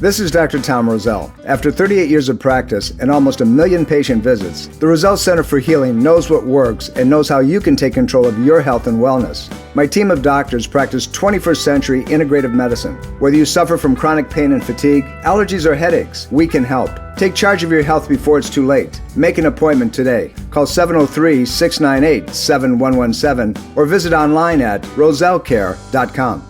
This is Dr. Tom Roselle. After 38 years of practice and almost 1 million patient visits, the Roselle Center for Healing knows what works and knows how you can take control of your health and wellness. My team of doctors practice 21st century integrative medicine. Whether you suffer from chronic pain and fatigue, allergies, or headaches, we can help. Take charge of your health before it's too late. Make an appointment today. Call 703-698-7117 or visit online at rosellcare.com.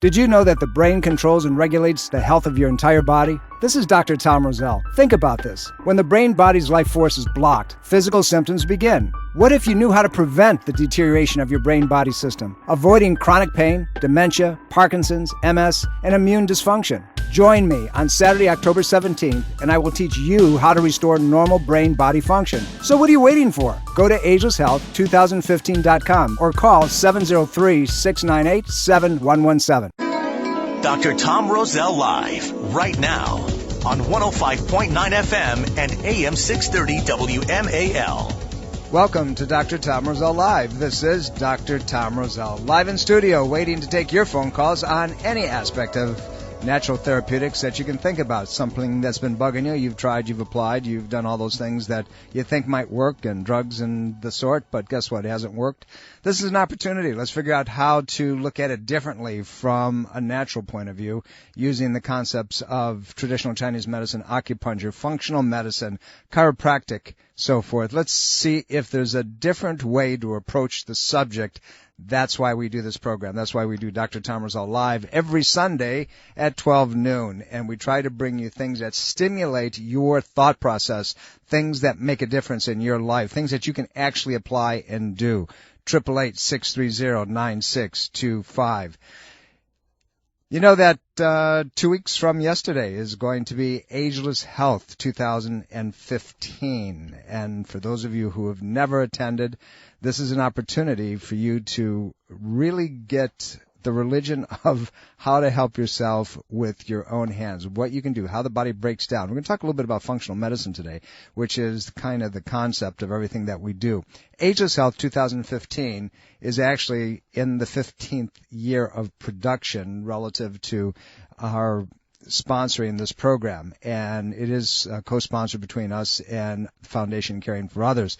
Did you know that the brain controls and regulates the health of your entire body? This is Dr. Tom Roselle. Think about this. When the brain-body's life force is blocked, physical symptoms begin. What if you knew how to prevent the deterioration of your brain-body system, avoiding chronic pain, dementia, Parkinson's, MS, and immune dysfunction? Join me on Saturday, October 17th, and I will teach you how to restore normal brain-body function. So what are you waiting for? Go to AgelessHealth2015.com or call 703-698-7117. Dr. Tom Roselle live right now on 105.9 FM and AM 630 WMAL. Welcome to Dr. Tom Roselle Live. This is Dr. Tom Roselle, live in studio, waiting to take your phone calls on any aspect of natural therapeutics that you can think about. Something that's been bugging you, you've tried, you've applied, you've done all those things that you think might work, and drugs and the sort, but guess what? It hasn't worked. This is an opportunity. Let's figure out how to look at it differently from a natural point of view, using the concepts of traditional Chinese medicine, acupuncture, functional medicine, chiropractic, so forth. Let's see if there's a different way to approach the subject. That's why we do this program. That's why we do Dr. Tom Roselle Live every Sunday at 12 noon. And we try to bring you things that stimulate your thought process, things that make a difference in your life, things that you can actually apply and do. 888-630-9625. You know that 2 weeks from yesterday is going to be Ageless Health 2015. And for those of you who have never attended, this is an opportunity for you to really get the religion of how to help yourself with your own hands, what you can do, how the body breaks down. We're going to talk a little bit about functional medicine today, which is kind of the concept of everything that we do. Ageless Health 2015 is actually in the 15th year of production relative to our sponsoring this program, and it is co-sponsored between us and Foundation Caring for Others.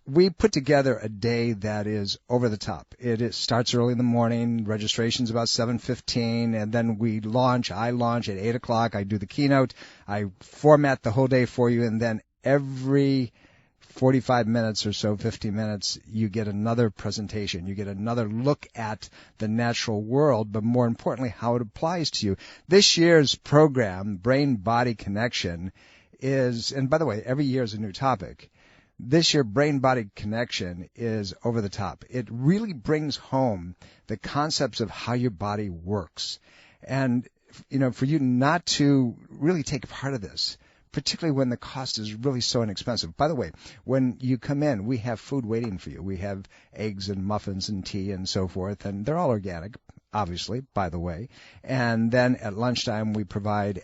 We put together a day that is over the top. It starts early in the morning. Registration's about 7:15, and then I launch at 8 o'clock. I do the keynote. I format the whole day for you, and then every 45 minutes or so, 50 minutes, you get another presentation. You get another look at the natural world, but more importantly, how it applies to you. This year's program, Brain-Body Connection, is, and by the way, every year is a new topic. This year, brain-body connection is over the top. It really brings home the concepts of how your body works. And, for you not to really take part of this, particularly when the cost is really so inexpensive. By the way, when you come in, we have food waiting for you. We have eggs and muffins and tea and so forth, and they're all organic, obviously, by the way. And then at lunchtime, we provide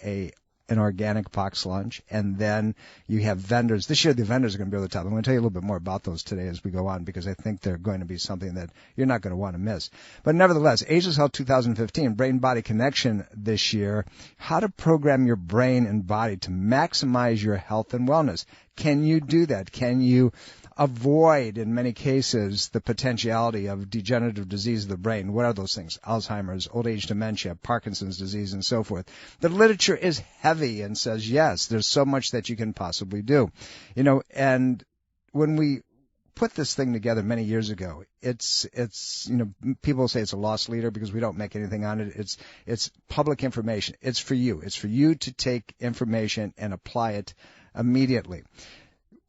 an organic box lunch, and then you have vendors. This year, the vendors are going to be over the top. I'm going to tell you a little bit more about those today as we go on, because I think they're going to be something that you're not going to want to miss. But nevertheless, Ageless Health 2015, Brain-Body Connection this year, how to program your brain and body to maximize your health and wellness. Can you do that? Can you avoid, in many cases, the potentiality of degenerative disease of the brain? What are those things? Alzheimer's, old age dementia, Parkinson's disease, and so forth. The literature is heavy and says, yes, there's so much that you can possibly do. And when we put this thing together many years ago, it's people say it's a lost leader because we don't make anything on it. It's public information. It's for you. It's for you to take information and apply it immediately.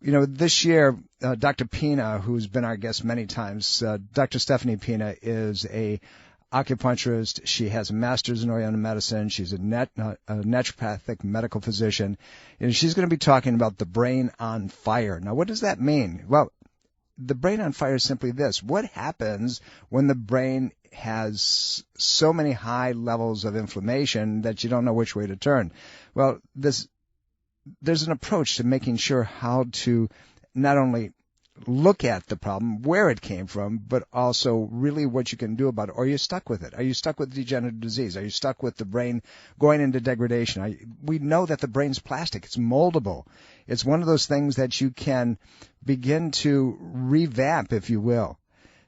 This year, Dr. Pina, who's been our guest many times, Dr. Stephanie Pina is a acupuncturist. She has a master's in Oriental medicine. She's a naturopathic medical physician. And she's going to be talking about the brain on fire. Now, what does that mean? Well, the brain on fire is simply this. What happens when the brain has so many high levels of inflammation that you don't know which way to turn? Well, there's an approach to making sure how to not only look at the problem, where it came from, but also really what you can do about it. Or are you stuck with it? Are you stuck with degenerative disease? Are you stuck with the brain going into degradation? We know that the brain's plastic. It's moldable. It's one of those things that you can begin to revamp, if you will.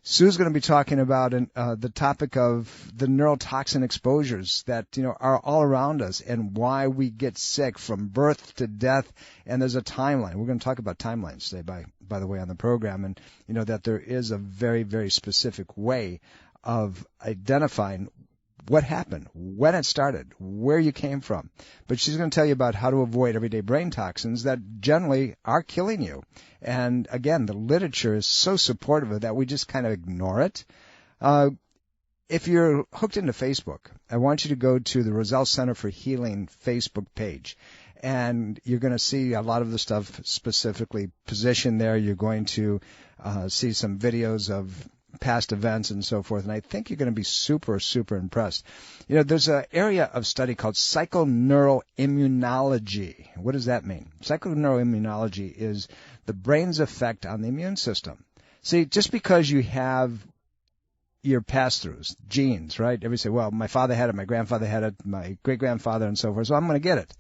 Sue's going to be talking about the topic of the neurotoxin exposures that, are all around us and why we get sick from birth to death. And there's a timeline. We're going to talk about timelines today, by the way, on the program. And, that there is a very, very specific way of identifying what happened, when it started, where you came from. But she's going to tell you about how to avoid everyday brain toxins that generally are killing you. And again, the literature is so supportive of that, we just kind of ignore it. If you're hooked into Facebook, I want you to go to the Roselle Center for Healing Facebook page. And you're going to see a lot of the stuff specifically positioned there. You're going to see some videos of past events and so forth, and I think you're going to be super, super impressed. There's an area of study called psychoneuroimmunology. What does that mean? Psychoneuroimmunology is the brain's effect on the immune system. See, just because you have your pass-throughs, genes, right? Everybody say, well, my father had it, my grandfather had it, my great-grandfather, and so forth, so I'm going to get it.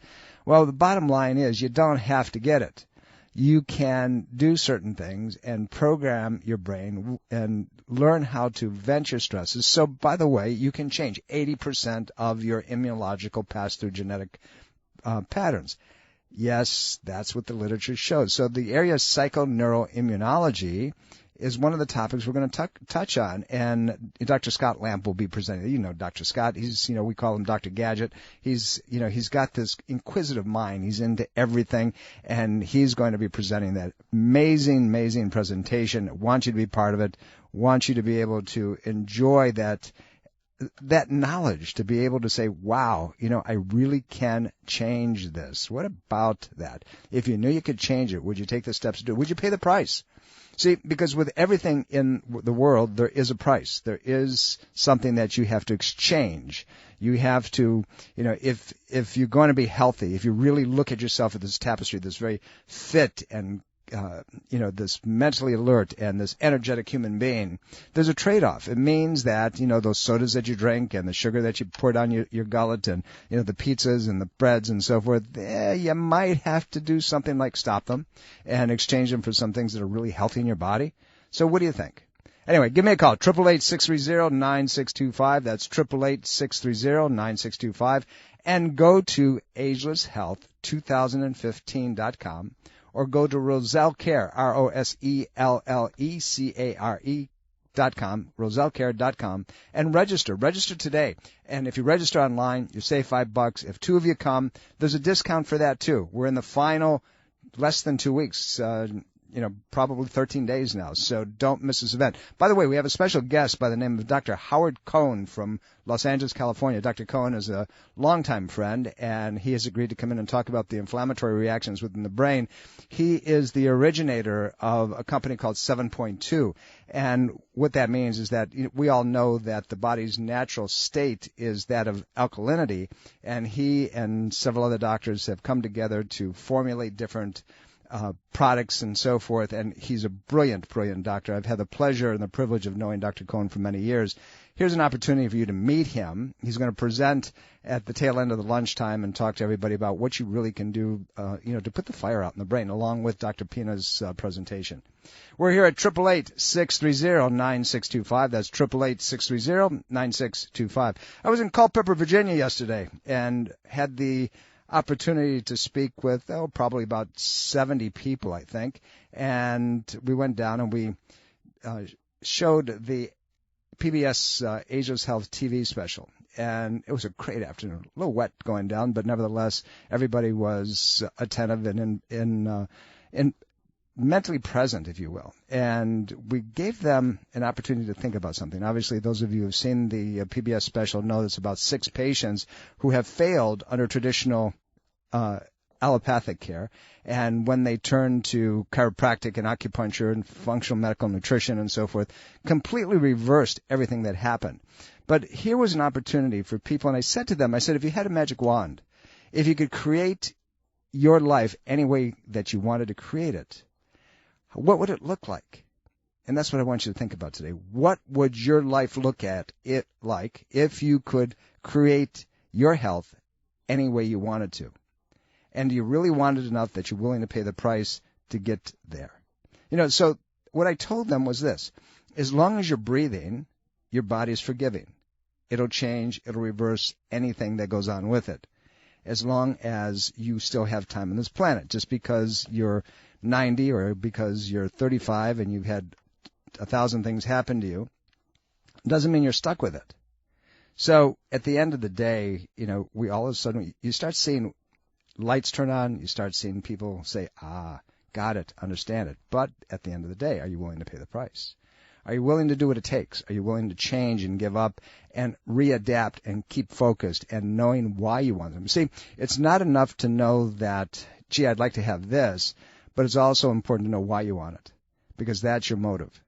Well, the bottom line is you don't have to get it. You can do certain things and program your brain and learn how to vent your stresses. So, by the way, you can change 80% of your immunological pass-through genetic patterns. Yes, that's what the literature shows. So the area of psychoneuroimmunology is one of the topics we're going to touch on, and Dr. Scott Lamp will be presenting. Dr. Scott, he's, we call him Dr. Gadget. He's got this inquisitive mind. He's into everything, and he's going to be presenting that amazing, amazing presentation. I want you to be part of it. Want you to be able to enjoy that knowledge, to be able to say, wow, I really can change this. What about that? If you knew you could change it, would you take the steps to do it? Would you pay the price? See, because with everything in the world, there is a price. There is something that you have to exchange. You have to, if you're going to be healthy, if you really look at yourself at this tapestry, this very fit and this mentally alert and this energetic human being, there's a trade-off. It means that, those sodas that you drink and the sugar that you pour down your gullet and, the pizzas and the breads and so forth, you might have to do something like stop them and exchange them for some things that are really healthy in your body. So what do you think? Anyway, give me a call, 888-630-9625. That's 888-630-9625. And go to agelesshealth2015.com. or go to Roselle Care, ROSELLECARE.com, rosellecare.com, and register. Register today. And if you register online, you save $5. If two of you come, there's a discount for that too. We're in the final less than 2 weeks, probably 13 days now, so don't miss this event. By the way, we have a special guest by the name of Dr. Howard Cohn from Los Angeles, California. Dr. Cohn is a longtime friend, and he has agreed to come in and talk about the inflammatory reactions within the brain. He is the originator of a company called 7.2, and what that means is that we all know that the body's natural state is that of alkalinity, and he and several other doctors have come together to formulate different products and so forth, and he's a brilliant, brilliant doctor. I've had the pleasure and the privilege of knowing Dr. Cohn for many years. Here's an opportunity for you to meet him. He's going to present at the tail end of the lunchtime and talk to everybody about what you really can do, to put the fire out in the brain, along with Dr. Pina's presentation. We're here at 888-630-9625. That's 888-630-9625. I was in Culpeper, Virginia yesterday and had the opportunity to speak with, probably about 70 people, I think. And we went down and we showed the PBS Ageless Health TV special. And it was a great afternoon. A little wet going down, but nevertheless, everybody was attentive and mentally present, if you will. And we gave them an opportunity to think about something. Obviously, those of you who have seen the PBS special know it's about 6 patients who have failed under traditional allopathic care, and when they turn to chiropractic and acupuncture and functional medical nutrition and so forth, completely reversed everything that happened. But here was an opportunity for people, and I said to them, if you had a magic wand, if you could create your life any way that you wanted to create it, what would it look like? And that's what I want you to think about today. What would your life look at it like if you could create your health any way you wanted to? And do you really want it enough that you're willing to pay the price to get there? So what I told them was this. As long as you're breathing, your body is forgiving. It'll change, it'll reverse anything that goes on with it. As long as you still have time on this planet. Just because you're 90 or because you're 35 and you've had 1,000 things happen to you, doesn't mean you're stuck with it. So at the end of the day, we all of a sudden, you start seeing lights turn on, you start seeing people say, got it, understand it. But at the end of the day, are you willing to pay the price? Are you willing to do what it takes? Are you willing to change and give up and readapt and keep focused and knowing why you want them? See, it's not enough to know that, gee, I'd like to have this, but it's also important to know why you want it, because that's your motive.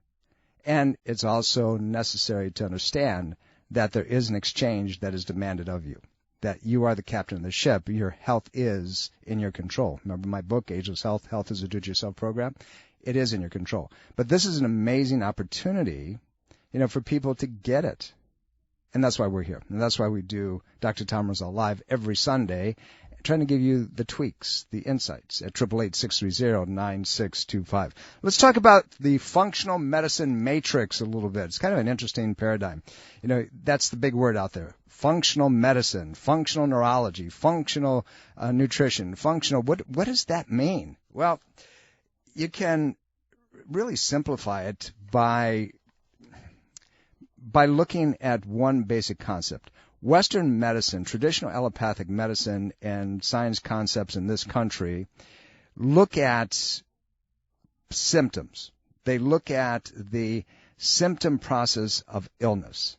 And it's also necessary to understand that there is an exchange that is demanded of you, that you are the captain of the ship. Your health is in your control. Remember my book, Ageless Health, Health is a Do-It-Yourself program? It is in your control. But this is an amazing opportunity, for people to get it. And that's why we're here. And that's why we do Dr. Tom Roselle Live every Sunday, trying to give you the tweaks, the insights at 888-630-9625. Let's talk about the functional medicine matrix a little bit. It's kind of an interesting paradigm. That's the big word out there. Functional medicine, functional neurology, functional nutrition, functional. What does that mean? Well, you can really simplify it by looking at one basic concept. Western medicine, traditional allopathic medicine, and science concepts in this country look at symptoms. They look at the symptom process of illness.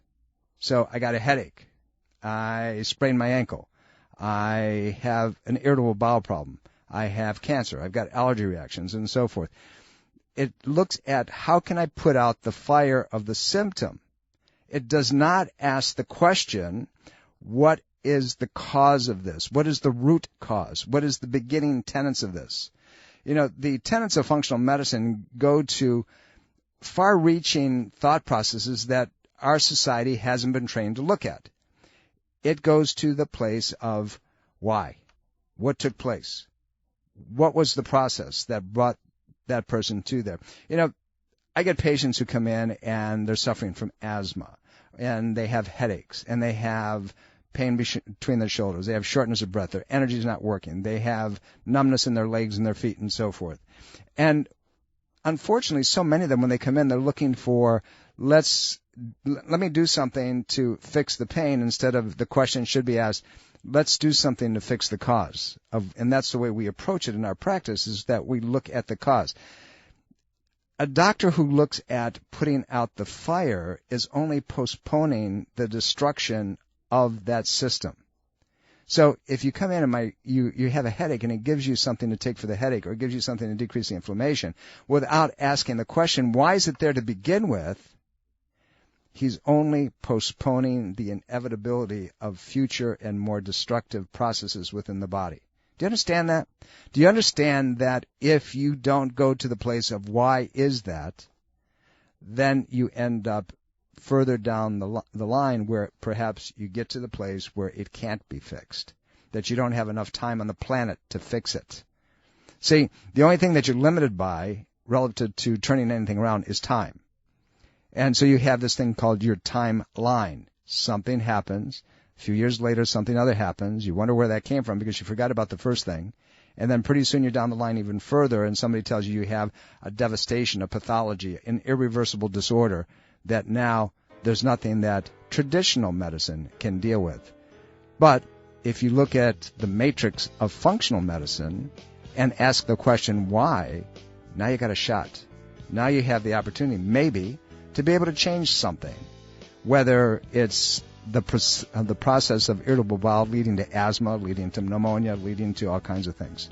So I got a headache. I sprained my ankle. I have an irritable bowel problem. I have cancer. I've got allergy reactions and so forth. It looks at how can I put out the fire of the symptom. It does not ask the question, what is the cause of this? What is the root cause? What is the beginning tenets of this? The tenets of functional medicine go to far-reaching thought processes that our society hasn't been trained to look at. It goes to the place of why. What took place? What was the process that brought that person to there? I get patients who come in and they're suffering from asthma, and they have headaches, and they have pain between their shoulders. They have shortness of breath. Their energy is not working. They have numbness in their legs and their feet and so forth. And unfortunately, so many of them, when they come in, they're looking for, let me do something to fix the pain, instead of the question should be asked, let's do something to fix the cause. And that's the way we approach it in our practice, is that we look at the cause. A doctor who looks at putting out the fire is only postponing the destruction of that system. So if you come in and you have a headache and it gives you something to take for the headache, or it gives you something to decrease the inflammation, without asking the question, why is it there to begin with, he's only postponing the inevitability of future and more destructive processes within the body. Do you understand that? Do you understand that if you don't go to the place of why is that, then you end up further down the line where perhaps you get to the place where it can't be fixed, that you don't have enough time on the planet to fix it. See, the only thing that you're limited by relative to turning anything around is time. And so you have this thing called your timeline. Something happens. A few years later, something other happens. You wonder where that came from because you forgot about the first thing. And then pretty soon you're down the line even further, and somebody tells you have a devastation, a pathology, an irreversible disorder that now there's nothing that traditional medicine can deal with. But if you look at the matrix of functional medicine and ask the question why, now you got a shot. Now you have the opportunity, maybe, to be able to change something, whether it's the process of irritable bowel leading to asthma, leading to pneumonia, leading to all kinds of things.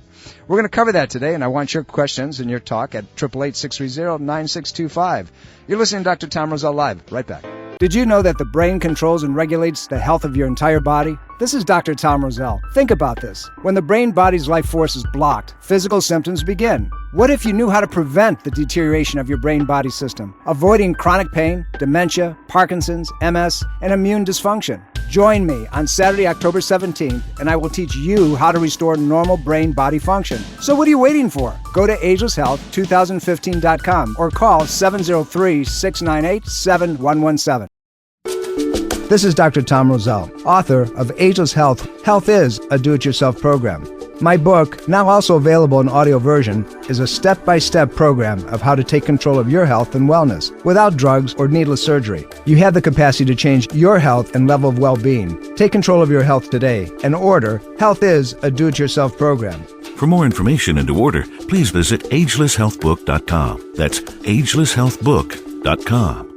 We're going to cover that today, and I want your questions and your talk at 888-630-9625. You're listening to Dr. Tom Roselle Live. Right back. Did you know that the brain controls and regulates the health of your entire body? This is Dr. Tom Roselle. Think about this. When the brain-body's life force is blocked, physical symptoms begin. What if you knew how to prevent the deterioration of your brain-body system, avoiding chronic pain, dementia, Parkinson's, MS, and immune dysfunction? Join me on Saturday, October 17th, and I will teach you how to restore normal brain-body function. So what are you waiting for? Go to agelesshealth2015.com or call 703-698-7117. This is Dr. Tom Roselle, author of Ageless Health. Health is a do-it-yourself program. My book, now also available in audio version, is a step-by-step program of how to take control of your health and wellness without drugs or needless surgery. You have the capacity to change your health and level of well-being. Take control of your health today and order Health is a do-it-yourself program. For more information and to order, please visit agelesshealthbook.com. That's agelesshealthbook.com.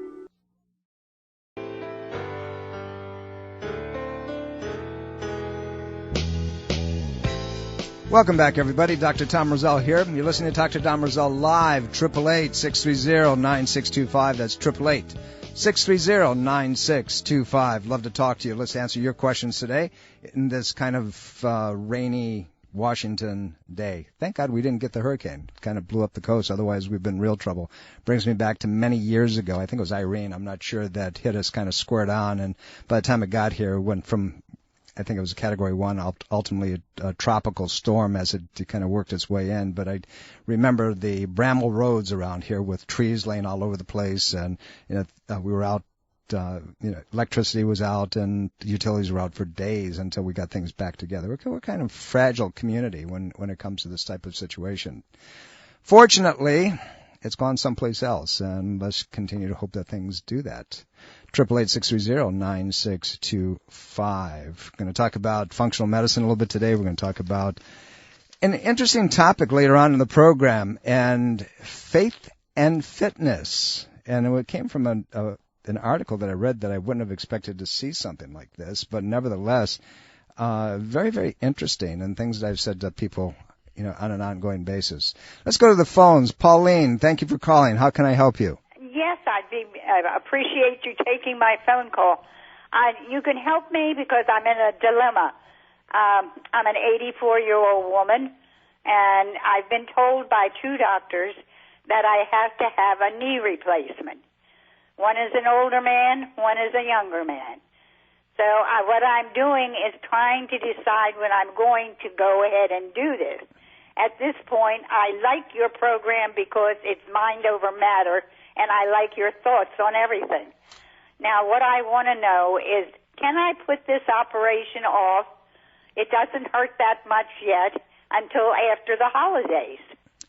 Welcome back, everybody. Dr. Tom Roselle here. You're listening to Dr. Tom Roselle live, 888-630-9625. That's 888-630-9625. Love to talk to you. Let's answer your questions today in this kind of rainy Washington day. Thank God we didn't get the hurricane. It kind of blew up the coast. Otherwise, we've been in real trouble. Brings me back to many years ago. I think it was Irene. I'm not sure, that hit us kind of squared on. And by the time it got here, it went from, I think it was a Category 1, ultimately a tropical storm as it kind of worked its way in. But I remember the bramble roads around here with trees laying all over the place, and we were out. Electricity was out and utilities were out for days until we got things back together. We're kind of fragile community when it comes to this type of situation. Fortunately, it's gone someplace else, and let's continue to hope that things do that. 888-630-9625. Going to talk about functional medicine a little bit today. We're going to talk about an interesting topic later on in the program, and faith and fitness. And it came from an article that I read that I wouldn't have expected to see something like this, but nevertheless, very, very interesting, and things that I've said to people, on an ongoing basis. Let's go to the phones. Pauline, thank you for calling. How can I help you? Yes, I appreciate you taking my phone call. You can help me because I'm in a dilemma. I'm an 84-year-old woman, and I've been told by 2 doctors that I have to have a knee replacement. One is an older man, one is a younger man. So what I'm doing is trying to decide when I'm going to go ahead and do this. At this point, I like your program because it's mind over matter, and I like your thoughts on everything. Now, what I want to know is, can I put this operation off? It doesn't hurt that much yet until after the holidays.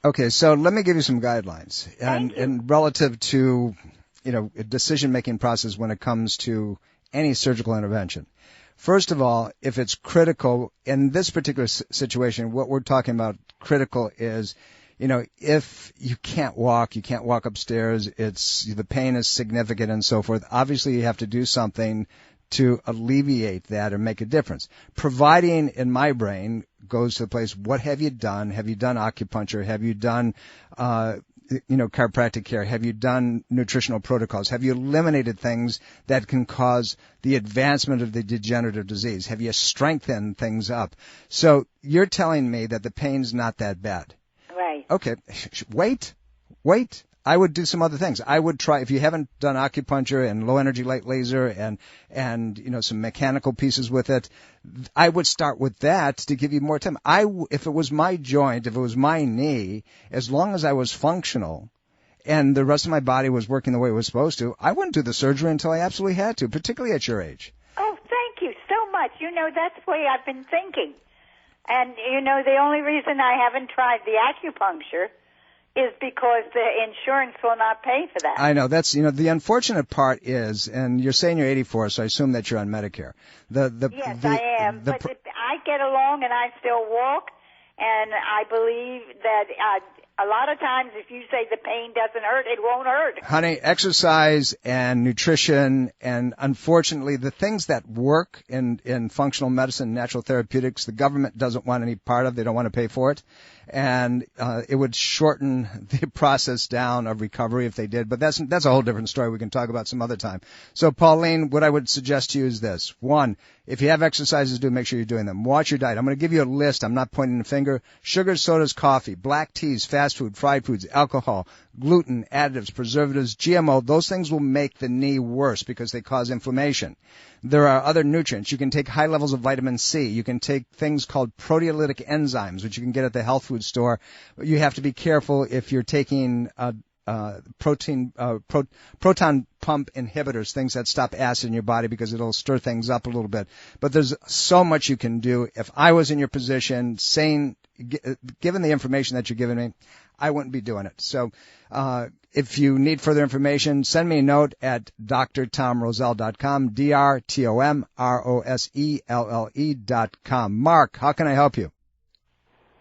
Okay, so let me give you some guidelines. And relative to, a decision-making process when it comes to any surgical intervention. First of all, if it's critical, in this particular situation, what we're talking about critical is, if you can't walk upstairs, the pain is significant and so forth, obviously you have to do something to alleviate that or make a difference. Providing, in my brain, goes to the place, what have you done? Have you done acupuncture? Have you done, chiropractic care? Have you done nutritional protocols? Have you eliminated things that can cause the advancement of the degenerative disease? Have you strengthened things up? So you're telling me that the pain's not that bad. Right. Okay. Wait. I would do some other things. I would try, if you haven't done acupuncture and low energy light laser and some mechanical pieces with it, I would start with that to give you more time. If it was my joint, if it was my knee, as long as I was functional and the rest of my body was working the way it was supposed to, I wouldn't do the surgery until I absolutely had to, particularly at your age. Oh, thank you so much. That's the way I've been thinking. And, the only reason I haven't tried the acupuncture is because the insurance will not pay for that. I know. That's, the unfortunate part is, and you're saying you're 84, so I assume that you're on Medicare. Yes, I am. But I get along and I still walk, and I believe that a lot of times if you say the pain doesn't hurt, it won't hurt. Honey, exercise and nutrition, and unfortunately the things that work in functional medicine, natural therapeutics, the government doesn't want any part of. They don't want to pay for it. and it would shorten the process down of recovery if they did. But that's a whole different story we can talk about some other time. So, Pauline, what I would suggest to you is this. One, if you have exercises to do, make sure you're doing them. Watch your diet. I'm going to give you a list. I'm not pointing the finger. Sugar, sodas, coffee, black teas, fast food, fried foods, alcohol, gluten, additives, preservatives, GMO. Those things will make the knee worse because they cause inflammation. There are other nutrients. You can take high levels of vitamin C. You can take things called proteolytic enzymes, which you can get at the health food store. You have to be careful if you're taking proton pump inhibitors, things that stop acid in your body because it'll stir things up a little bit. But there's so much you can do. If I was in your position, given the information that you're giving me, I wouldn't be doing it. So if you need further information, send me a note at drtomroselle.com, drtomroselle.com. Mark, how can I help you?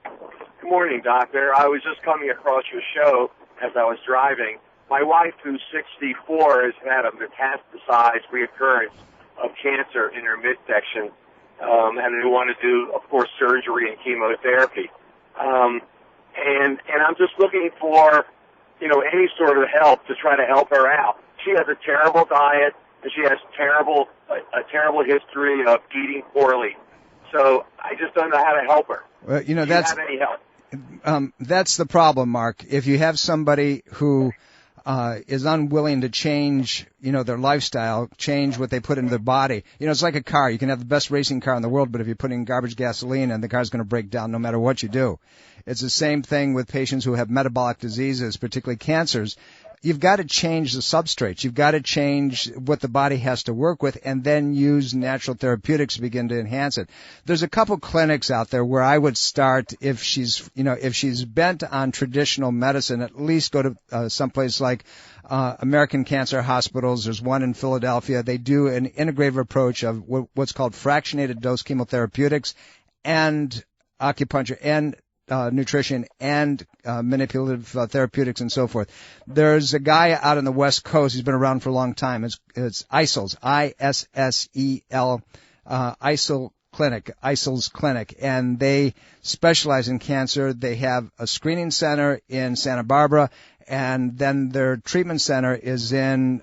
Good morning, doctor. I was just coming across your show as I was driving. My wife, who's 64, has had a metastasized reoccurrence of cancer in her midsection, and they want to do, of course, surgery and chemotherapy. And I'm just looking for, any sort of help to try to help her out. She has a terrible diet, and she has a terrible history of eating poorly. So I just don't know how to help her. Well, Do you have any help? That's the problem, Mark. If you have somebody who is unwilling to change, their lifestyle, change what they put into their body. It's like a car. You can have the best racing car in the world, but if you put in garbage gasoline, and the car's going to break down no matter what you do. It's the same thing with patients who have metabolic diseases, particularly cancers. You've got to change the substrates. You've got to change what the body has to work with and then use natural therapeutics to begin to enhance it. There's a couple clinics out there where I would start if she's bent on traditional medicine, at least go to someplace like American Cancer Hospitals. There's one in Philadelphia. They do an integrative approach of what's called fractionated dose chemotherapeutics and acupuncture and nutrition and manipulative therapeutics and so forth. There's a guy out on the West Coast. He's been around for a long time. It's ISEL, ISSEL, ISEL's Clinic, and they specialize in cancer. They have a screening center in Santa Barbara, and then their treatment center is in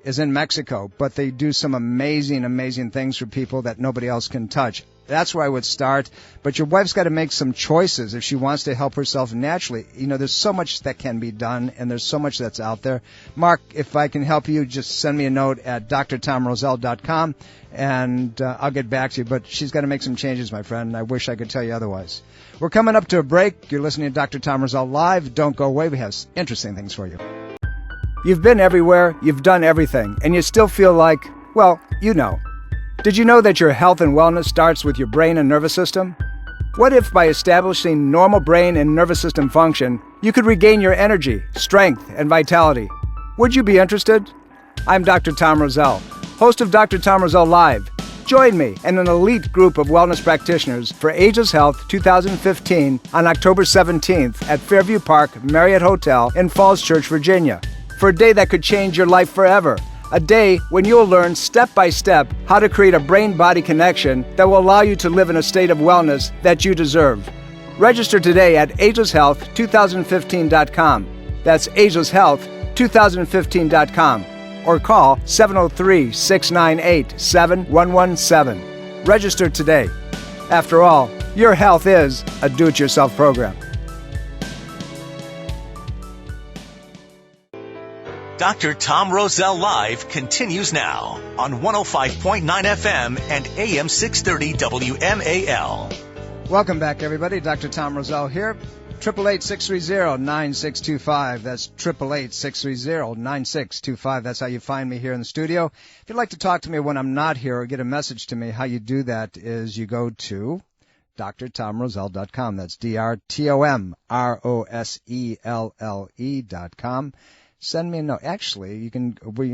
Mexico. But they do some amazing things for people that nobody else can touch. That's where I would start. But your wife's got to make some choices if she wants to help herself naturally. There's so much that can be done, and there's so much that's out there. Mark, if I can help you, just send me a note at drtomroselle.com, and I'll get back to you. But she's got to make some changes, my friend, and I wish I could tell you otherwise. We're coming up to a break. You're listening to Dr. Tom Roselle Live. Don't go away. We have interesting things for you. You've been everywhere. You've done everything. And you still feel like, Did you know that your health and wellness starts with your brain and nervous system? What if by establishing normal brain and nervous system function, you could regain your energy, strength, and vitality? Would you be interested? I'm Dr. Tom Roselle, host of Dr. Tom Roselle Live. Join me and an elite group of wellness practitioners for Ageless Health 2015 on October 17th at Fairview Park Marriott Hotel in Falls Church, Virginia, for a day that could change your life forever. A day when you'll learn step by step how to create a brain-body connection that will allow you to live in a state of wellness that you deserve. Register today at agelesshealth2015.com. That's agelesshealth2015.com. Or call 703-698-7117. Register today. After all, your health is a do-it-yourself program. Dr. Tom Roselle Live continues now on 105.9 FM and AM 630 WMAL. Welcome back, everybody. Dr. Tom Roselle here. 888-630-9625. That's 888-630-9625. That's how you find me here in the studio. If you'd like to talk to me when I'm not here or get a message to me, how you do that is you go to drtomroselle.com. That's drtomroselle.com. Send me a note. Actually, you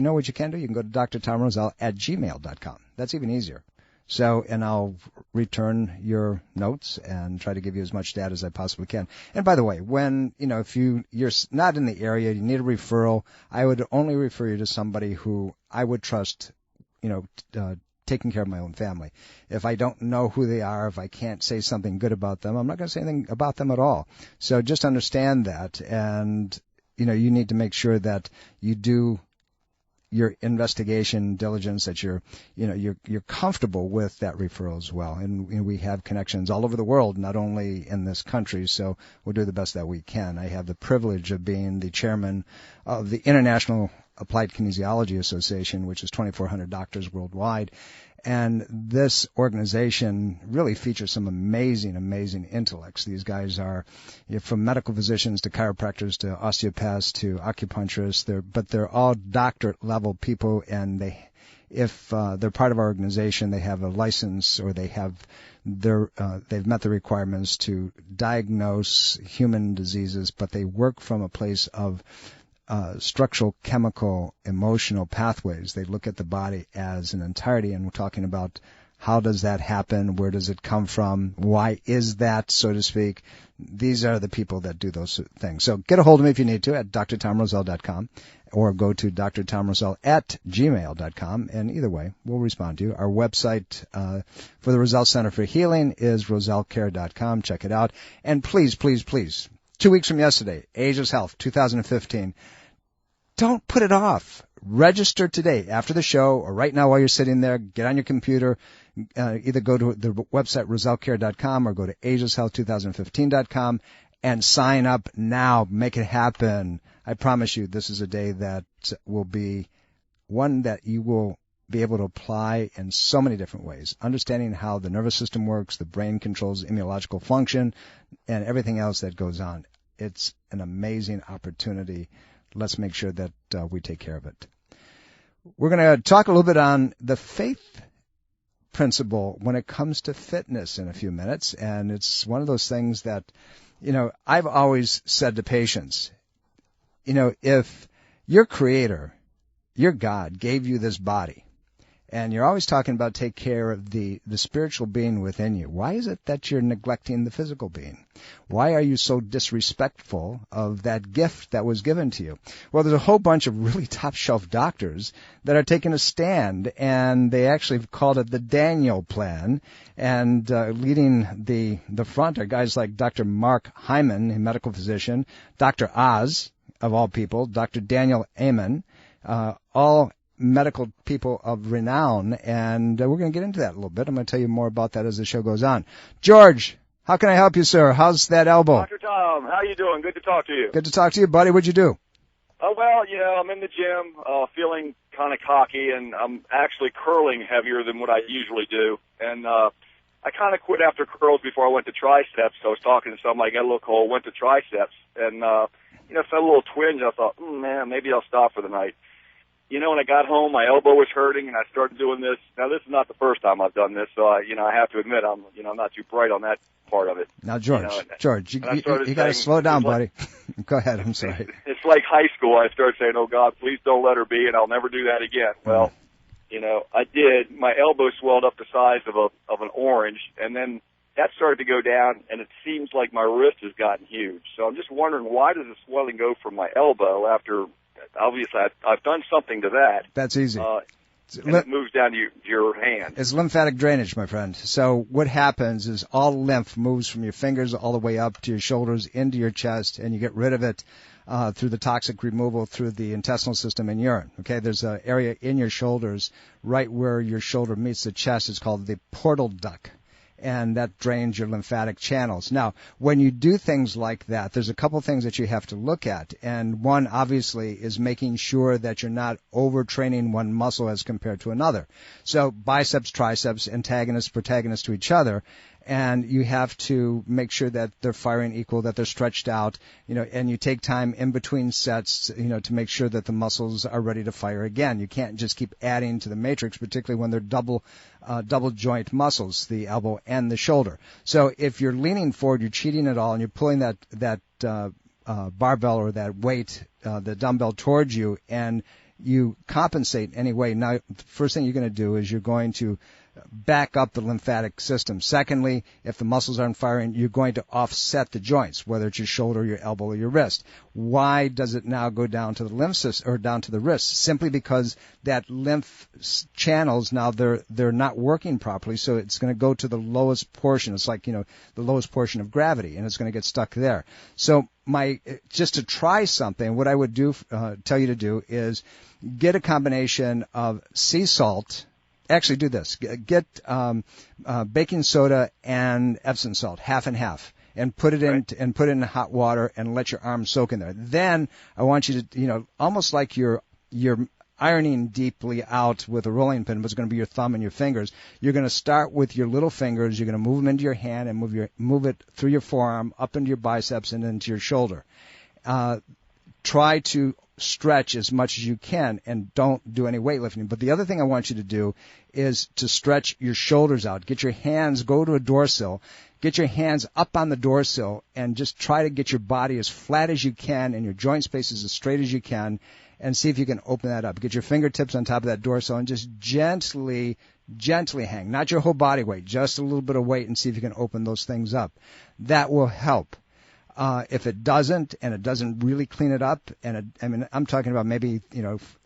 know what you can do? You can go to drtomroselle@gmail.com. That's even easier. So, and I'll return your notes and try to give you as much data as I possibly can. And by the way, when, if you're not in the area, you need a referral, I would only refer you to somebody who I would trust, taking care of my own family. If I don't know who they are, if I can't say something good about them, I'm not going to say anything about them at all. So just understand that, and you need to make sure that you do your investigation diligence, that you're comfortable with that referral as well. And we have connections all over the world, not only in this country, so we'll do the best that we can. I have the privilege of being the chairman of the International Applied Kinesiology Association, which is 2,400 doctors worldwide. And this organization really features some amazing, amazing intellects. These guys are from medical physicians to chiropractors to osteopaths to acupuncturists. But they're all doctorate level people, and if they're part of our organization, they have a license, or they've met the requirements to diagnose human diseases, but they work from a place of structural, chemical, emotional pathways. They look at the body as an entirety, and we're talking about how does that happen, where does it come from, why is that, so to speak. These are the people that do those things. So get a hold of me if you need to at drtomroselle.com, or go to drtomroselle@gmail.com, and either way, we'll respond to you. Our website for the Roselle Center for Healing is rosellecare.com. Check it out. And please, please, please, 2 weeks from yesterday, Ageless Health 2015. Don't put it off. Register today after the show, or right now while you're sitting there. Get on your computer. Either go to the website rosellecare.com or go to agelesshealth2015.com and sign up now. Make it happen. I promise you this is a day that will be one that you will be able to apply in so many different ways. Understanding how the nervous system works, the brain controls immunological function, and everything else that goes on. It's an amazing opportunity. Let's make sure that we take care of it. We're going to talk a little bit on the faith principle when it comes to fitness in a few minutes. And it's one of those things that, I've always said to patients, if your creator, your God, gave you this body, and you're always talking about take care of the spiritual being within you, why is it that you're neglecting the physical being? Why are you so disrespectful of that gift that was given to you? Well, there's a whole bunch of really top-shelf doctors that are taking a stand, and they actually have called it the Daniel Plan. And leading the front are guys like Dr. Mark Hyman, a medical physician, Dr. Oz, of all people, Dr. Daniel Amen, all medical people of renown, and we're going to get into that a little bit. I'm going to tell you more about that as the show goes on. George, how can I help you, sir? How's that elbow? Dr. Tom, how you doing? Good to talk to you. Good to talk to you, buddy. What'd you do? Oh, well, I'm in the gym, feeling kind of cocky, and I'm actually curling heavier than what I usually do. And I kind of quit after curls before I went to triceps. So I was talking to somebody, got a little cold, went to triceps, and, felt a little twinge. I thought, man, maybe I'll stop for the night. When I got home, my elbow was hurting, and I started doing this. Now, this is not the first time I've done this, so I have to admit I'm not too bright on that part of it. Now, George, you got to slow down, buddy. Go ahead. I'm sorry. It's like high school. I started saying, "Oh God, please don't let her be," and I'll never do that again. Well, I did. My elbow swelled up the size of an orange, and then that started to go down, and it seems like my wrist has gotten huge. So I'm just wondering, why does the swelling go from my elbow after? Obviously, I've done something to that. That's easy. And it moves down to your hand. It's lymphatic drainage, my friend. So what happens is all lymph moves from your fingers all the way up to your shoulders into your chest, and you get rid of it through the toxic removal through the intestinal system and urine. Okay, there's an area in your shoulders right where your shoulder meets the chest. It's called the portal duct, and that drains your lymphatic channels. Now, when you do things like that, there's a couple things that you have to look at. And one, obviously, is making sure that you're not overtraining one muscle as compared to another. So biceps, triceps, antagonists, protagonists to each other. And you have to make sure that they're firing equal, that they're stretched out, and you take time in between sets, to make sure that the muscles are ready to fire again. You can't just keep adding to the matrix, particularly when they're double joint muscles, the elbow and the shoulder. So if you're leaning forward, you're cheating at all, and you're pulling that barbell or that weight, the dumbbell towards you, and you compensate anyway. Now, the first thing you're going to do is you're going to back up the lymphatic system. Secondly, if the muscles aren't firing, you're going to offset the joints, whether it's your shoulder, your elbow, or your wrist. Why does it now go down to the lymph system or down to the wrist? Simply because that lymph channels now they're not working properly, so it's going to go to the lowest portion. It's like, the lowest portion of gravity, and it's going to get stuck there. So just to try something, what I would tell you to do is get a combination of sea salt. Actually, do this. Get baking soda and Epsom salt, half and half, and put it in hot water and let your arms soak in there. Then I want you to, almost like you're ironing deeply out with a rolling pin, but it's going to be your thumb and your fingers. You're going to start with your little fingers. You're going to move them into your hand and move it through your forearm, up into your biceps, and into your shoulder. Try to stretch as much as you can and don't do any weightlifting. But the other thing I want you to do is to stretch your shoulders out. Get your hands, go to a door sill, get your hands up on the door sill and just try to get your body as flat as you can and your joint spaces as straight as you can, and see if you can open that up. Get your fingertips on top of that door sill and just gently hang. Not your whole body weight, just a little bit of weight, and see if you can open those things up. That will help. If it doesn't, and it doesn't really clean it up, I'm talking about maybe,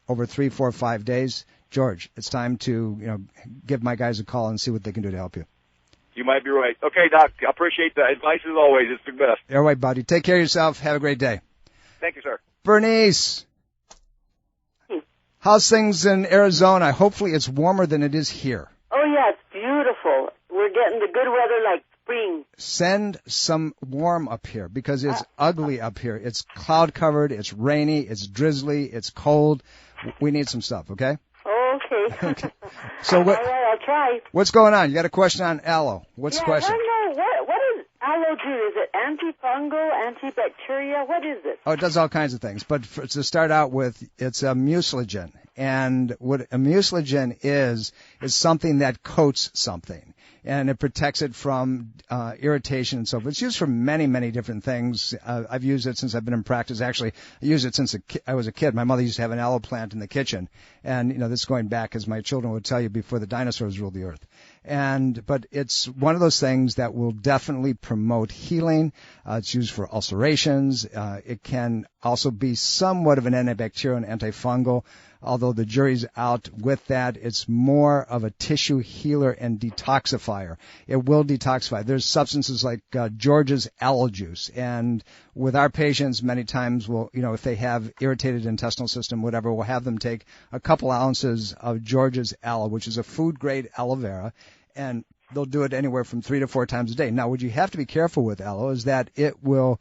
over 3, 4, 5 days, George, it's time to, give my guys a call and see what they can do to help you. You might be right. Okay, Doc, I appreciate the advice as always. It's the best. All right, buddy. Take care of yourself. Have a great day. Thank you, sir. Bernice. How's things in Arizona? Hopefully it's warmer than it is here. Oh, yeah, it's beautiful. We're getting the good weather like spring. Send some warm up here because it's ugly up here. It's cloud covered, it's rainy, it's drizzly, it's cold. We need some stuff, okay? Okay. Okay. So all right, I'll try. What's going on? You got a question on aloe. What's the question? I don't know. What does aloe do? Is it antifungal, antibacterial? What is it? Oh, it does all kinds of things. But to start out with, it's a mucilagen. And what a mucilagen is something that coats something. And it protects it from irritation and so forth. It's used for many, many different things. I've used it since I've been in practice. Actually, I used it since I was a kid. My mother used to have an aloe plant in the kitchen. And, this is going back, as my children would tell you, before the dinosaurs ruled the earth. But it's one of those things that will definitely promote healing. It's used for ulcerations. It can also be somewhat of an antibacterial and antifungal. Although the jury's out with that, it's more of a tissue healer and detoxifier. It will detoxify. There's substances like George's aloe juice, and with our patients, many times we'll, if they have irritated intestinal system, whatever, we'll have them take a couple ounces of George's aloe, which is a food-grade aloe vera, and they'll do it anywhere from 3 to 4 times a day. Now, what you have to be careful with aloe is that it will,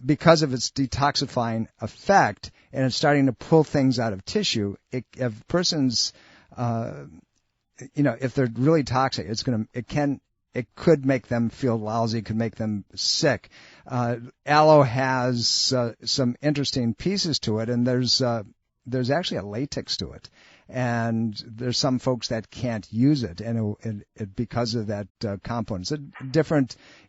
because of its detoxifying effect, and it's starting to pull things out of tissue, if a person's, if they're really toxic, it could make them feel lousy, it could make them sick. Aloe has some interesting pieces to it, and there's actually a latex to it. And there's some folks that can't use it, and it because of that component.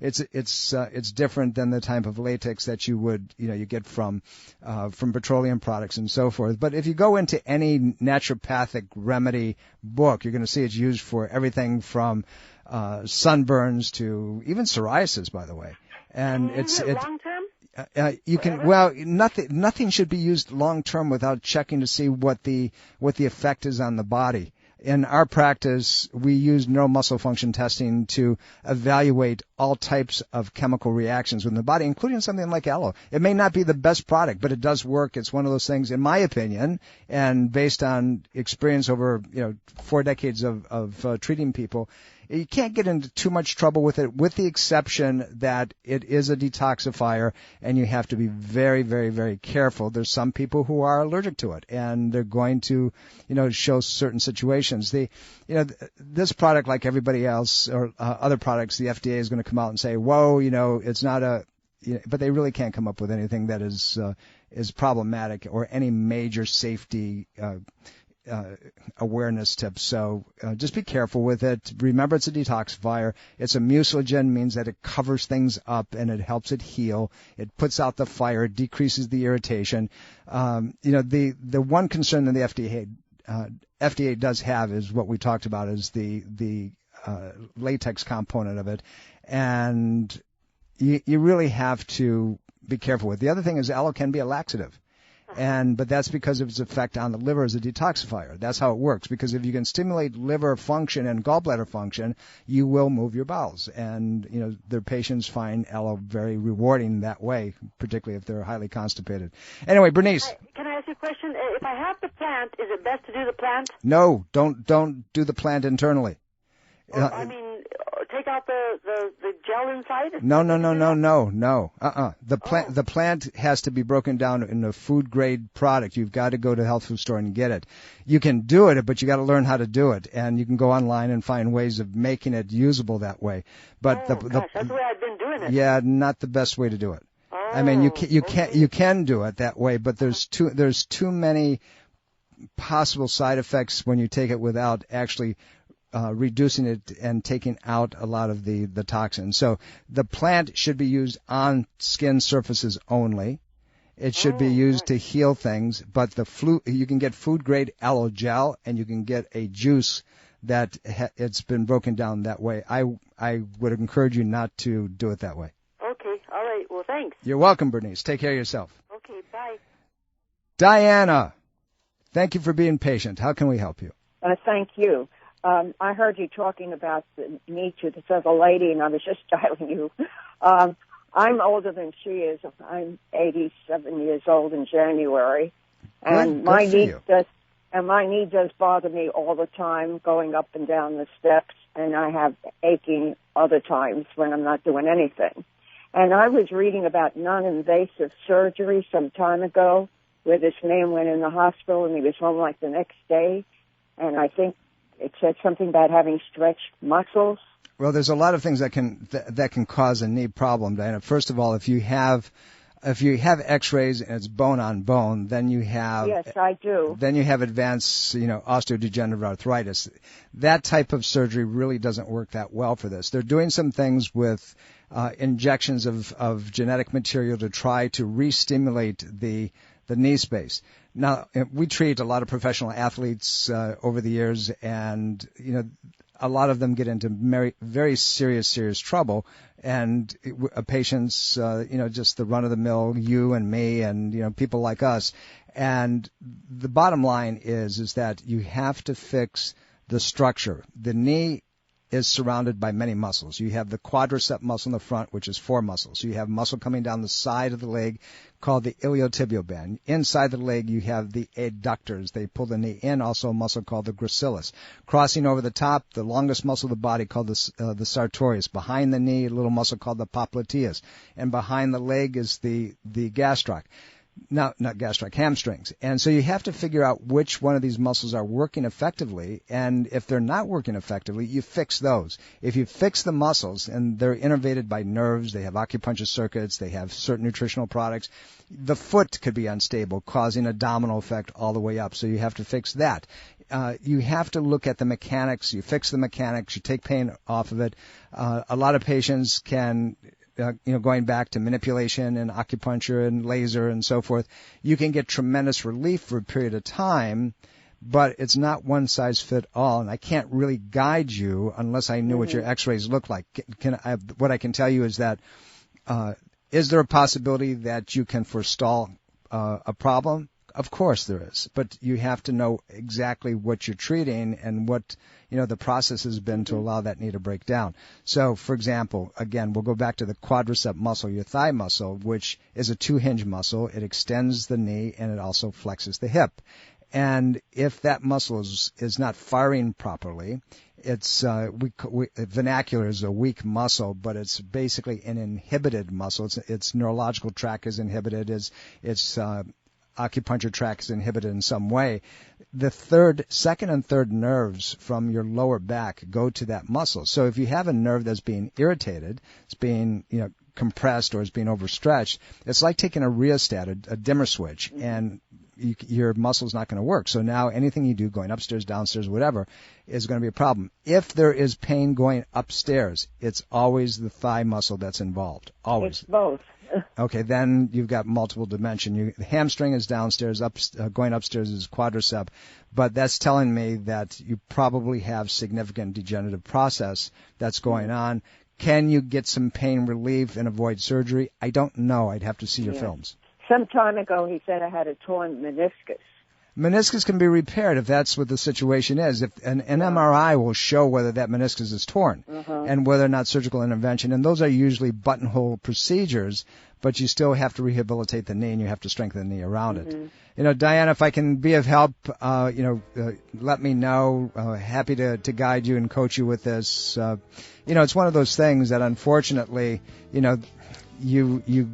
It's different than the type of latex that you would you get from petroleum products and so forth. But if you go into any naturopathic remedy book, you're going to see it's used for everything from sunburns to even psoriasis, by the way. And it's long term. Nothing should be used long term without checking to see what the effect is on the body. In our practice, we use neuromuscle function testing to evaluate all types of chemical reactions within the body, including something like aloe. It may not be the best product, but it does work. It's one of those things, in my opinion, and based on experience over 4 decades of treating people, you can't get into too much trouble with it, with the exception that it is a detoxifier, and you have to be very, very, very careful. There's some people who are allergic to it, and they're going to, show certain situations. This product, like everybody else or other products, the FDA is going to come out and say, whoa, it's not but they really can't come up with anything that is problematic or any major safety awareness tips. So just be careful with it. Remember, it's a detoxifier. It's a mucilagen, means that it covers things up and it helps it heal. It puts out the fire, decreases the irritation. The one concern that the FDA does have is what we talked about is the latex component of it, and you really have to be careful with. The other thing is aloe can be a laxative. But that's because of its effect on the liver as a detoxifier. That's how it works. Because if you can stimulate liver function and gallbladder function, you will move your bowels. And, their patients find aloe very rewarding that way, particularly if they're highly constipated. Anyway, Bernice. Can I ask you a question? If I have the plant, is it best to do the plant? No, don't do the plant internally. Take out the gel inside? No. The plant has to be broken down in a food grade product. You've got to go to the health food store and get it. You can do it, but you got to learn how to do it. And you can go online and find ways of making it usable that way. But that's the way I've been doing it. Yeah, not the best way to do it. I mean, you can do it that way, but there's too many possible side effects when you take it without actually reducing it and taking out a lot of the toxins. So the plant should be used on skin surfaces only. It should be used to heal things, but you can get food grade aloe gel and you can get a juice that it's been broken down that way. I would encourage you not to do it that way. Okay, all right. Well, thanks. You're welcome, Bernice. Take care of yourself. Okay, bye. Diana, thank you for being patient. How can we help you? Thank you. I heard you talking about the knee tooth. It says a lady, and I was just telling you. I'm older than she is. I'm 87 years old in January, and my knee does bother me all the time, going up and down the steps, and I have aching other times when I'm not doing anything. And I was reading about non-invasive surgery some time ago, where this man went in the hospital and he was home like the next day, and I think it said something about having stretched muscles. Well, there's a lot of things that can cause a knee problem, Diana. First of all, if you have X-rays and it's bone on bone, then you have yes, I do. Then you have advanced, osteodegenerative arthritis. That type of surgery really doesn't work that well for this. They're doing some things with injections of genetic material to try to re-stimulate the knee space. Now, we treat a lot of professional athletes over the years, and a lot of them get into very serious trouble. And patients, just the run-of-the-mill, you and me, and people like us. And the bottom line is that you have to fix the structure. The knee is surrounded by many muscles. You have the quadricep muscle in the front, which is 4 muscles. So you have muscle coming down the side of the leg called the iliotibial band. Inside the leg, you have the adductors. They pull the knee in, also a muscle called the gracilis. Crossing over the top, the longest muscle of the body called the sartorius. Behind the knee, a little muscle called the popliteus. And behind the leg is the gastroc. Not gastric, hamstrings. And so you have to figure out which one of these muscles are working effectively, and if they're not working effectively, you fix those. If you fix the muscles, and they're innervated by nerves, they have acupuncture circuits, they have certain nutritional products, the foot could be unstable, causing a domino effect all the way up, so you have to fix that. You have to look at the mechanics, you fix the mechanics, you take pain off of it. A lot of patients can... going back to manipulation and acupuncture and laser and so forth, you can get tremendous relief for a period of time, but it's not one size fit all. And I can't really guide you unless I knew what your X-rays look like. What I can tell you is that is there a possibility that you can forestall a problem? Of course there is, but you have to know exactly what you're treating and what the process has been to allow that knee to break down. So, for example, again, we'll go back to the quadricep muscle, your thigh muscle, which is a 2-hinge muscle. It extends the knee and it also flexes the hip. And if that muscle is not firing properly, it's vernacular is a weak muscle, but it's basically an inhibited muscle. Its neurological tract is inhibited. Its acupuncture tract is inhibited in some way. The second and third nerves from your lower back go to that muscle. So if you have a nerve that's being irritated, it's being compressed or it's being overstretched, it's like taking a rheostat, a dimmer switch, and your muscle's not going to work. So now anything you do going upstairs, downstairs, whatever, is going to be a problem. If there is pain going upstairs, it's always the thigh muscle that's involved. Always. It's both. Okay, then you've got multiple dimension. The hamstring is downstairs, going upstairs is quadricep, but that's telling me that you probably have significant degenerative process that's going on. Can you get some pain relief and avoid surgery? I don't know. I'd have to see your films. Some time ago, he said I had a torn meniscus. Meniscus can be repaired if that's what the situation is. If an MRI will show whether that meniscus is torn and whether or not surgical intervention. And those are usually buttonhole procedures, but you still have to rehabilitate the knee and you have to strengthen the knee around it. You know, Diana, if I can be of help, let me know. Happy to guide you and coach you with this. It's one of those things that unfortunately, you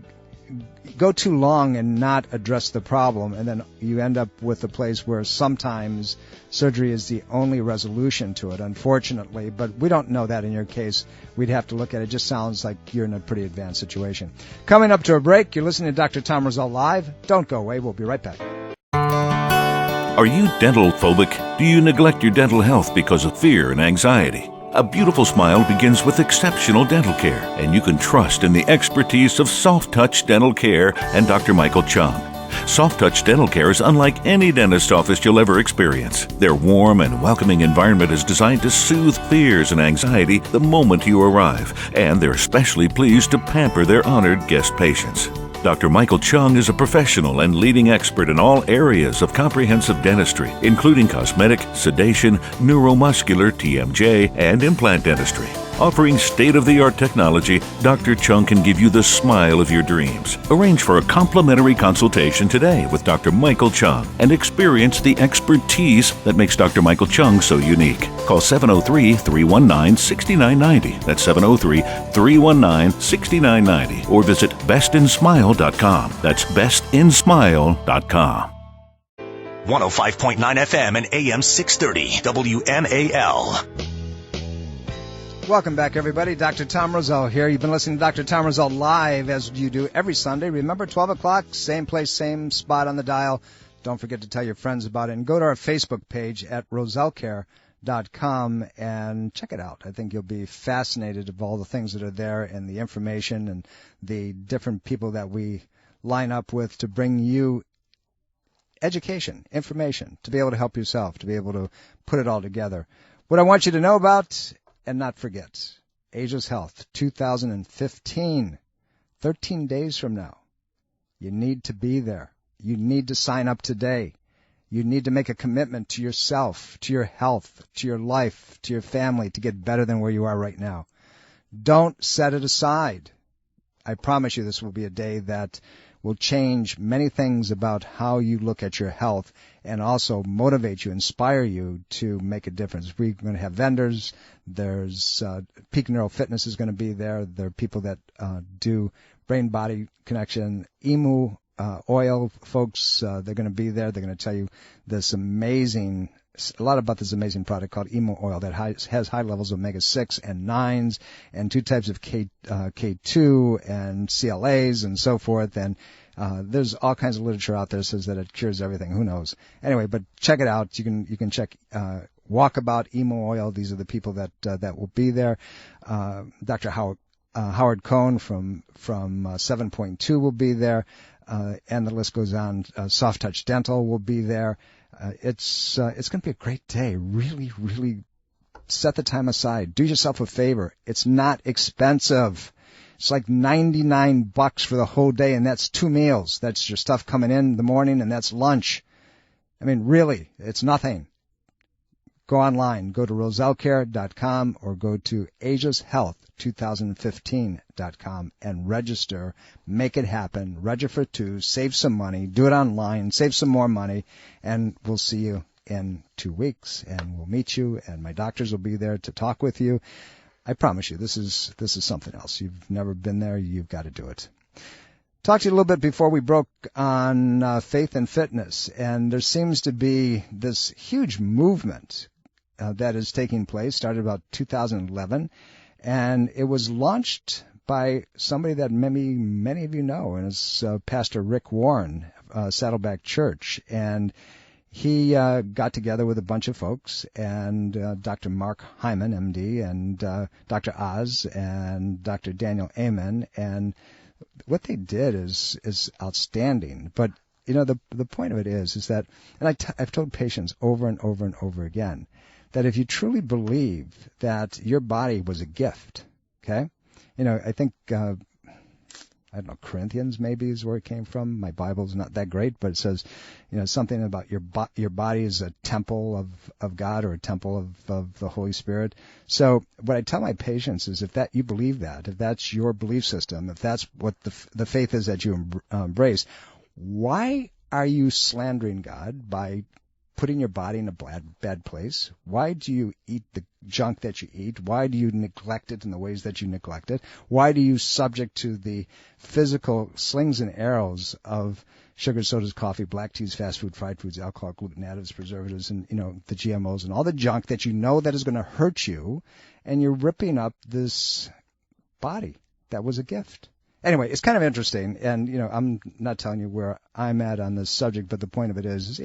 go too long and not address the problem, and then you end up with a place where sometimes surgery is the only resolution to it, unfortunately. But we don't know that in your case. We'd have to look at it. It just sounds like you're in a pretty advanced situation. Coming up to a break, you're listening to Dr. Tom Roselle Live. Don't go away. We'll be right back. Are you dental phobic? Do you neglect your dental health because of fear and anxiety? A beautiful smile begins with exceptional dental care, and you can trust in the expertise of Soft Touch Dental Care and Dr. Michael Chung. Soft Touch Dental Care is unlike any dentist office you'll ever experience. Their warm and welcoming environment is designed to soothe fears and anxiety the moment you arrive, and they're especially pleased to pamper their honored guest patients. Dr. Michael Chung is a professional and leading expert in all areas of comprehensive dentistry, including cosmetic, sedation, neuromuscular, TMJ, and implant dentistry. Offering state-of-the-art technology, Dr. Chung can give you the smile of your dreams. Arrange for a complimentary consultation today with Dr. Michael Chung and experience the expertise that makes Dr. Michael Chung so unique. Call 703-319-6990. That's 703-319-6990. Or visit bestinsmile.com. That's bestinsmile.com. 105.9 FM and AM 630 WMAL. Welcome back, everybody. Dr. Tom Roselle here. You've been listening to Dr. Tom Roselle live, as you do every Sunday. Remember, 12 o'clock, same place, same spot on the dial. Don't forget to tell your friends about it. And go to our Facebook page at rosellecare.com and check it out. I think you'll be fascinated of all the things that are there and the information and the different people that we line up with to bring you education, information, to be able to help yourself, to be able to put it all together. What I want you to know about and not forget, Ageless Health 2015, 13 days from now. You need to be there. You need to sign up today. You need to make a commitment to yourself, to your health, to your life, to your family, to get better than where you are right now. Don't set it aside. I promise you this will be a day that will change many things about how you look at your health and also motivate you, inspire you to make a difference. We're going to have vendors. There's Peak Neural Fitness is going to be there. There are people that do brain-body connection, Emu oil folks. They're going to be there. They're going to tell you a lot about this amazing product called Emu oil that has high levels of omega-6 and 9s and two types of K2 and CLAs and so forth. And there's all kinds of literature out there that says that it cures everything. Who knows? Anyway, but check it out. You can check Walkabout Emu oil. These are the people that will be there. Dr. Howard Cohn from 7.2 will be there, and the list goes on. Soft Touch Dental will be there. It's going to be a great day. Really, really set the time aside. Do yourself a favor. It's not expensive. It's like $99 for the whole day, and that's 2 meals. That's your stuff coming in the morning, and that's lunch. I mean, really, it's nothing. Go online. Go to rosellecare.com or go to agelesshealth2015.com and register. Make it happen. Register for 2. Save some money. Do it online. Save some more money. And we'll see you in 2 weeks. And we'll meet you. And my doctors will be there to talk with you. I promise you, this is something else. You've never been there. You've got to do it. Talked to you a little bit before we broke on faith and fitness. And there seems to be this huge movement that is taking place, started about 2011, and it was launched by somebody that many of you know, and it's Pastor Rick Warren, Saddleback Church, and he got together with a bunch of folks, and Dr. Mark Hyman, MD, and Dr. Oz, and Dr. Daniel Amen, and what they did is outstanding, but the point of it is that, and I've told patients over and over and over again, that if you truly believe that your body was a gift, okay? I think, I don't know, Corinthians maybe is where it came from. My Bible's not that great, but it says, something about your body is a temple of God or a temple of the Holy Spirit. So what I tell my patients is if you believe that, if that's your belief system, if that's what the faith is that you embrace, why are you slandering God by putting your body in a bad place? Why do you eat the junk that you eat? Why do you neglect it in the ways that you neglect it? Why do you subject to the physical slings and arrows of sugar, sodas, coffee, black teas, fast food, fried foods, alcohol, gluten, additives, preservatives, and the GMOs and all the junk that you know that is going to hurt you, and you're ripping up this body that was a gift? Anyway, it's kind of interesting, and, I'm not telling you where I'm at on this subject, but the point of it is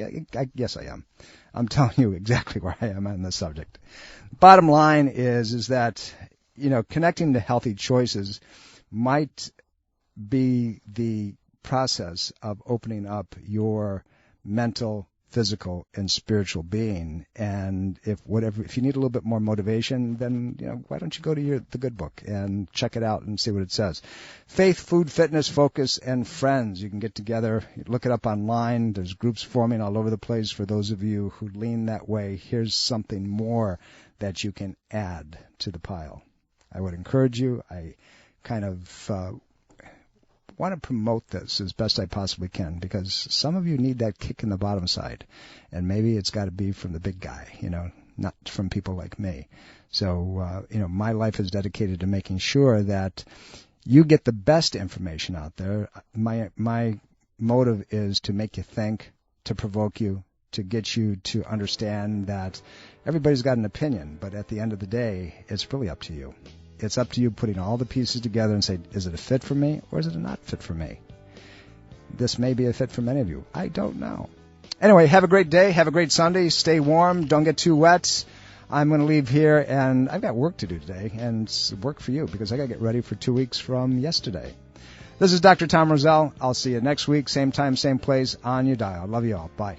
yes, I am. I'm telling you exactly where I am on this subject. Bottom line is that, connecting to healthy choices might be the process of opening up your mental, physical, and spiritual being. And if you need a little bit more motivation, then why don't you go to the good book and check it out and see what it says. Faith, food, fitness, focus, and friends. You can get together, look it up online. There's groups forming all over the place for those of you who lean that way. Here's something more that you can add to the pile. I would encourage you. I kind of want to promote this as best I possibly can, because some of you need that kick in the bottom side, and maybe it's got to be from the big guy, not from people like me. So, my life is dedicated to making sure that you get the best information out there. My motive is to make you think, to provoke you, to get you to understand that everybody's got an opinion, but at the end of the day, it's really up to you. It's up to you putting all the pieces together and say, is it a fit for me or is it a not fit for me? This may be a fit for many of you. I don't know. Anyway, have a great day. Have a great Sunday. Stay warm. Don't get too wet. I'm going to leave here, and I've got work to do today, and it's work for you because I got to get ready for 2 weeks from yesterday. This is Dr. Tom Roselle. I'll see you next week, same time, same place, on your dial. Love you all. Bye.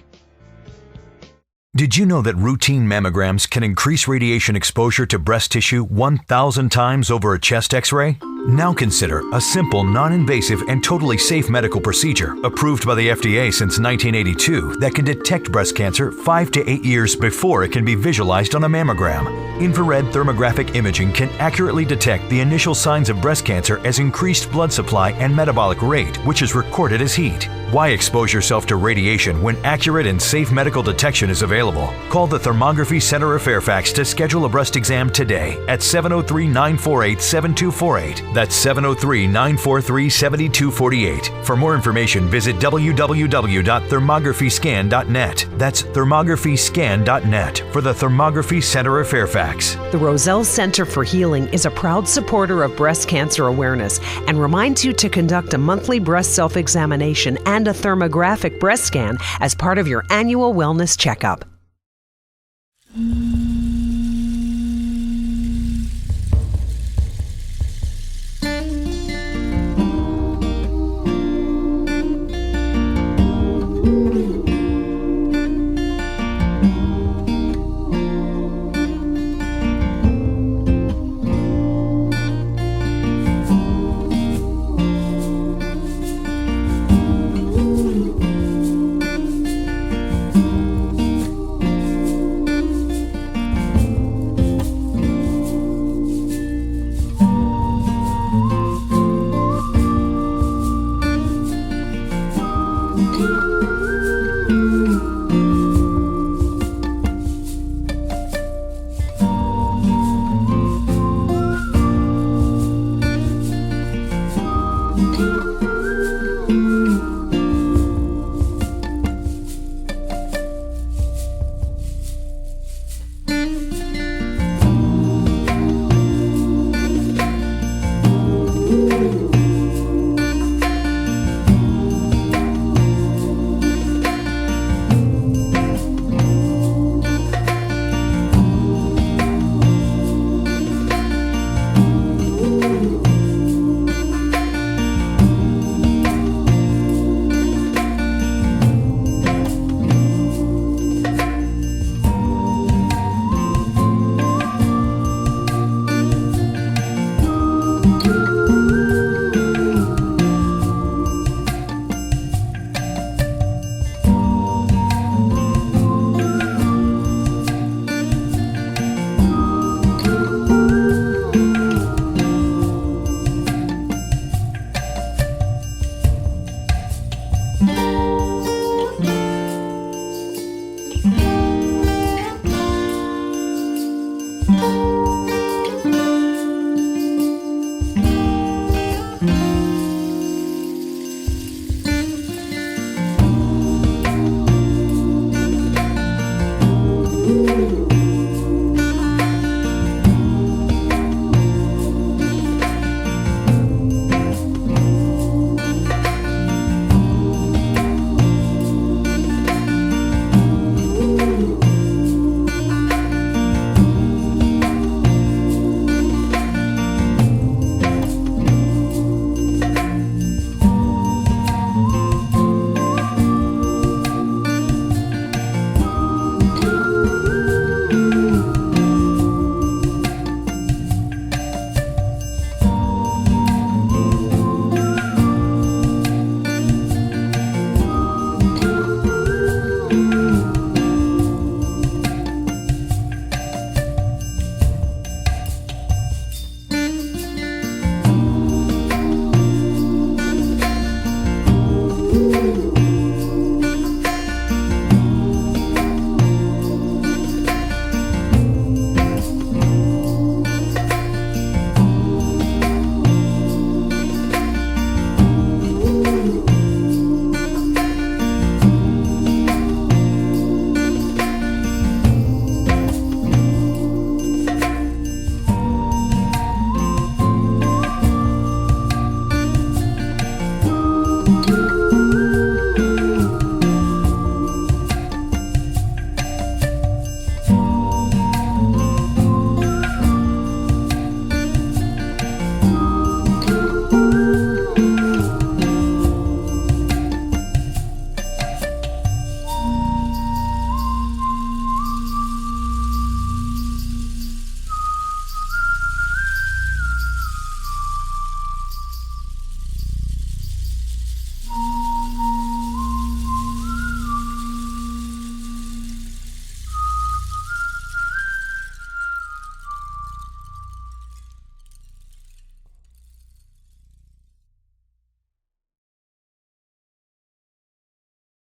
Did you know that routine mammograms can increase radiation exposure to breast tissue 1,000 times over a chest X-ray? Now consider a simple, non-invasive, and totally safe medical procedure approved by the FDA since 1982 that can detect breast cancer 5 to 8 years before it can be visualized on a mammogram. Infrared thermographic imaging can accurately detect the initial signs of breast cancer as increased blood supply and metabolic rate, which is recorded as heat. Why expose yourself to radiation when accurate and safe medical detection is available? Call the Thermography Center of Fairfax to schedule a breast exam today at 703-948-7248. That's 703-943-7248. For more information, visit www.thermographyscan.net. That's thermographyscan.net for the Thermography Center of Fairfax. The Roselle Center for Healing is a proud supporter of breast cancer awareness and reminds you to conduct a monthly breast self-examination and a thermographic breast scan as part of your annual wellness checkup.